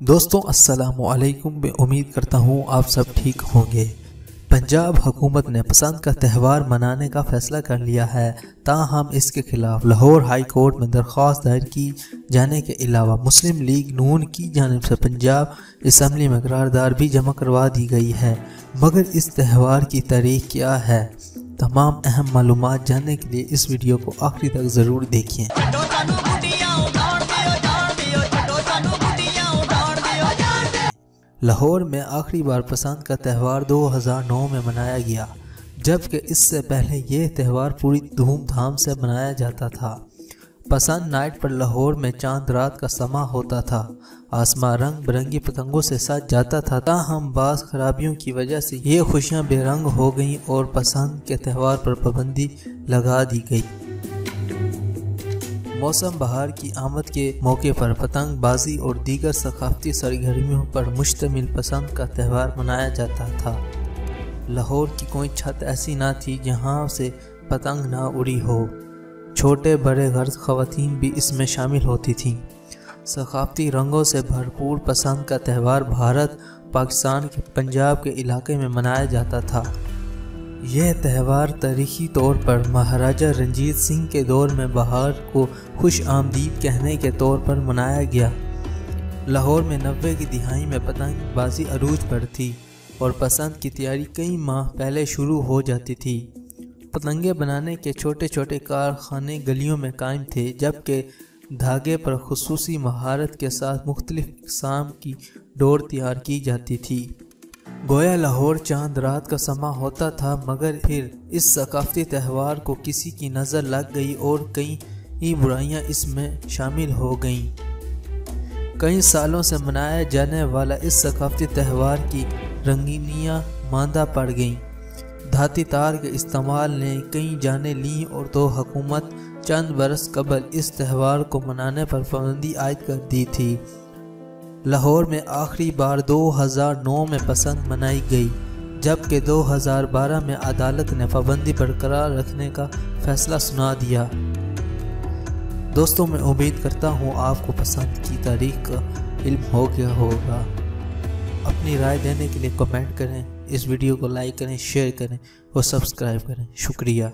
دوستوں السلام علیکم، میں امید کرتا ہوں آپ سب ٹھیک ہوں گے۔ پنجاب حکومت نے پسند کا تہوار منانے کا فیصلہ کر لیا ہے، تاہم اس کے خلاف لاہور ہائی کورٹ میں درخواست دائر کی جانے کے علاوہ مسلم لیگ نون کی جانب سے پنجاب اسمبلی میں قرارداد بھی جمع کروا دی گئی ہے۔ مگر اس تہوار کی تاریخ کیا ہے؟ تمام اہم معلومات جاننے کے لیے اس ویڈیو کو آخری تک ضرور دیکھیں۔ لاہور میں آخری بار پسند کا تہوار 2009 میں منایا گیا، جبکہ اس سے پہلے یہ تہوار پوری دھوم دھام سے منایا جاتا تھا۔ پسند نائٹ پر لاہور میں چاند رات کا سما ہوتا تھا، آسمان رنگ برنگی پتنگوں سے سج جاتا تھا، تاہم بعض خرابیوں کی وجہ سے یہ خوشیاں بے رنگ ہو گئیں اور پسند کے تہوار پر پابندی لگا دی گئی۔ موسم بہار کی آمد کے موقع پر پتنگ بازی اور دیگر ثقافتی سرگرمیوں پر مشتمل پسند کا تہوار منایا جاتا تھا۔ لاہور کی کوئی چھت ایسی نہ تھی جہاں سے پتنگ نہ اڑی ہو۔ چھوٹے بڑے غرض خواتین بھی اس میں شامل ہوتی تھیں۔ ثقافتی رنگوں سے بھرپور پسند کا تہوار بھارت پاکستان کے پنجاب کے علاقے میں منایا جاتا تھا۔ یہ تہوار تاریخی طور پر مہاراجہ رنجیت سنگھ کے دور میں بہار کو خوش آمدید کہنے کے طور پر منایا گیا۔ لاہور میں 90 کی دہائی میں پتنگ بازی عروج پر تھی اور پسند کی تیاری کئی ماہ پہلے شروع ہو جاتی تھی۔ پتنگیں بنانے کے چھوٹے چھوٹے کارخانے گلیوں میں قائم تھے، جبکہ دھاگے پر خصوصی مہارت کے ساتھ مختلف اقسام کی ڈور تیار کی جاتی تھی۔ گویا لاہور چاند رات کا سما ہوتا تھا، مگر پھر اس ثقافتی تہوار کو کسی کی نظر لگ گئی اور کئی برائیاں اس میں شامل ہو گئیں۔ کئی سالوں سے منایا جانے والا اس ثقافتی تہوار کی رنگینیاں ماندہ پڑ گئیں۔ دھاتی تار کے استعمال نے کئی جانیں لیں اور تو حکومت چند برس قبل اس تہوار کو منانے پر پابندی عائد کر دی تھی۔ لاہور میں آخری بار 2009 میں پسند منائی گئی، جبکہ 2012 میں عدالت نے پابندی برقرار رکھنے کا فیصلہ سنا دیا۔ دوستوں میں امید کرتا ہوں آپ کو پسند کی تاریخ کا علم ہو گیا ہوگا۔ اپنی رائے دینے کے لیے کمنٹ کریں، اس ویڈیو کو لائک کریں، شیئر کریں اور سبسکرائب کریں۔ شکریہ۔